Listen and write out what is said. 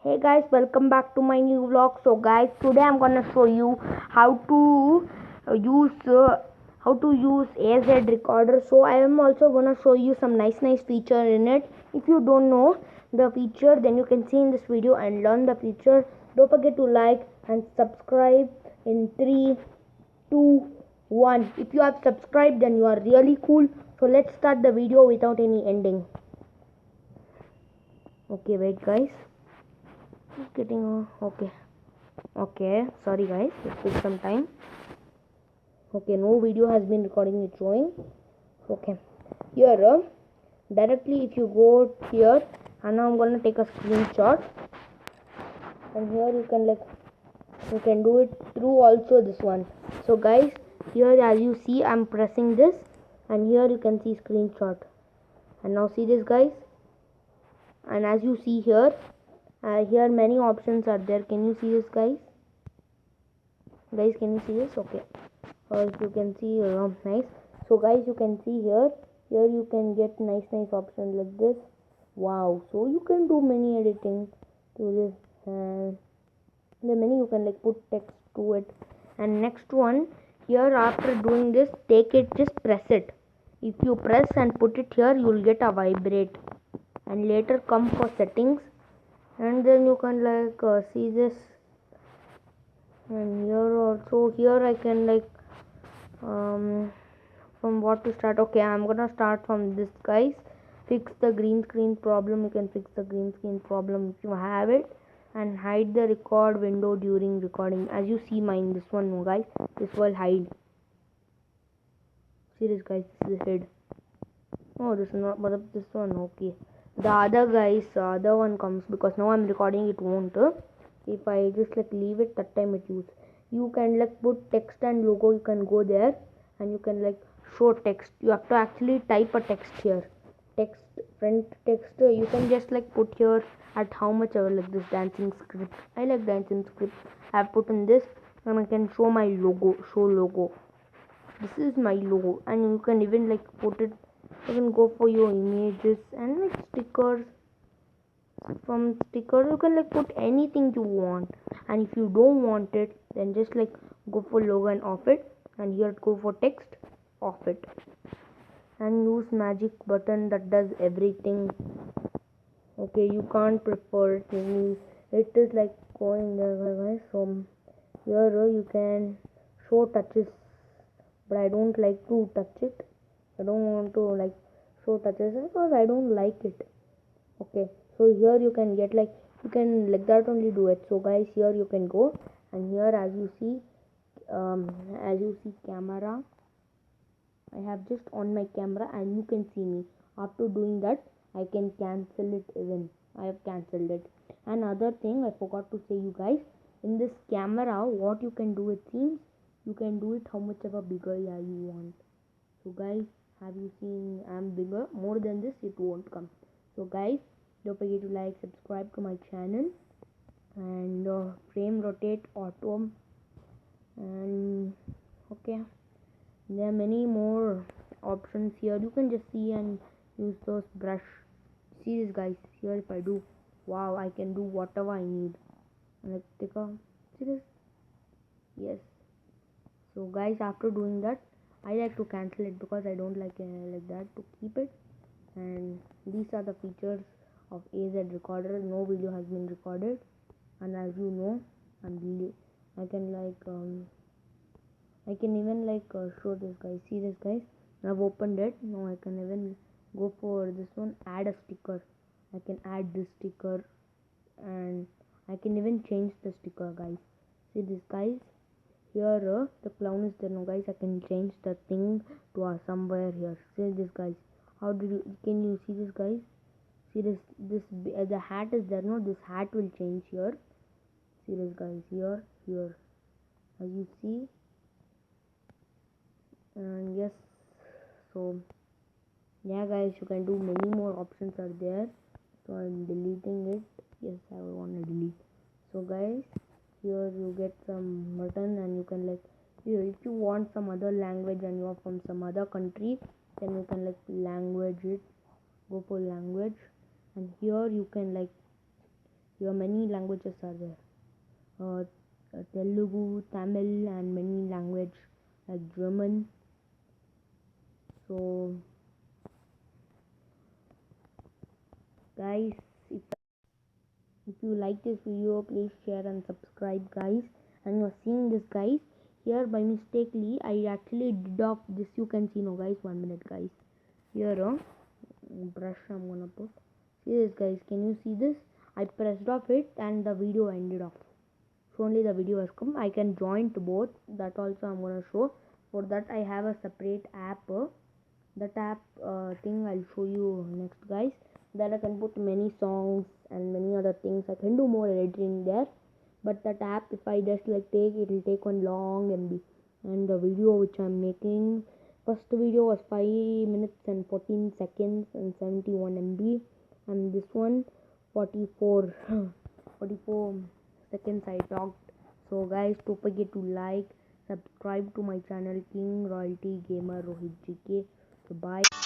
Hey guys, welcome back to my new vlog. So guys, today I'm gonna show you how to use AZ recorder. So I am also gonna show you some nice feature in it. If you don't know the feature, then you can see in this video and learn the feature. Don't forget to like and subscribe in 3, 2, 1. If you have subscribed, then you are really cool. So let's start the video without any ending. Okay, wait guys. Getting okay, sorry guys, it took some time. Okay, no video has been recording it showing. Okay, here directly if you go here, and now I'm gonna take a screenshot, and here you can do it through also this one. So guys, here as you see, I'm pressing this, and here you can see screenshot, and now see this guys, and as you see here, here many options are there. Can you see this guys? Can you see this? Okay, if you can see, nice. So guys, you can see here you can get nice options like this. Wow, so you can do many editing to this, and the many you can put text to it. And next one, here after doing this, take it, just press it. If you press and put it here, you will get a vibrate, and later come for settings, and then you can see this. And here also, here I can from what to start. Okay, I'm gonna start from this guys. Fix the green screen problem. You can fix the green screen problem if you have it, and hide the record window during recording. As you see mine, this one, no guys, this will hide. See this guys, this is hid. Oh, this is not, but this one, okay. The other guys, other one comes, because now I'm recording, it won't. If I just leave it, that time it use. You can put text and logo. You can go there, and you can show text. You have to actually type a text here. Text, front text. You can just put here at how much ever, this dancing script. I like dancing script. I have put in this, and I can show my logo. Show logo. This is my logo, and you can even put it. You can go for your images and stickers. From stickers you can put anything you want, and if you don't want it, then just go for logo and off it, and here go for text, off it, and use magic button that does everything. Okay, you can't prefer it. It is going there guys. So here you can show touches, but I don't like to touch it. I don't want to show touches because I don't like it. Okay, so here you can get you can that only do it. So guys, here you can go, and here as you see camera, I have just on my camera, and you can see me. After doing that, I can cancel it. Even I have cancelled it. Another thing I forgot to say you guys, in this camera what you can do, it seems you can do it how much ever bigger you want. So guys, have you seen I'm bigger? More than this it won't come. So guys, don't forget to subscribe to my channel, and frame rotate auto, and okay, there are many more options here. You can just see and use those brush. See this guys, here if I do, wow, I can do whatever I need. And take a, see this, yes. So guys, after doing that, I like to cancel it because I don't like that to keep it. And these are the features of AZ recorder. No video has been recorded, and as you know, I can I can even show this guys. See this guys, I've opened it. Now I can even go for this one, add a sticker. I can add this sticker, and I can even change the sticker guys. See this guys, here the clown is there. Now guys, I can change the thing to somewhere here. See this guys, how did you, can you see this guys? See this the hat is there. No, this hat will change here. See this guys, here as you see, and yes. So yeah guys, you can do many more options are there. So I'm deleting it. Yes, I want to delete. So guys, here you get some button, and you can here, if you want some other language and you are from some other country, then you can language it, go for language, and here you can Here many languages are there. Telugu, Tamil, and many language like German. So guys, if you like this video, please share and subscribe, guys. And you're seeing this, guys. Here by mistakenly, I actually did off this. You can see now, guys. 1 minute, guys. Here, brush I'm gonna put. See this, guys. Can you see this? I pressed off it and the video ended off. So only the video has come. I can join to both. That also I'm gonna show. For that I have a separate app. That app thing I'll show you next, guys. That I can put many songs and many other things. I can do more editing there. But that app, if I just like it will take one long MB. And the video which I'm making, first video was 5 minutes and 14 seconds and 71 MB. And this one 44 44 seconds I talked. So guys, don't forget to like, subscribe to my channel King Royalty Gamer Rohit GK. So bye.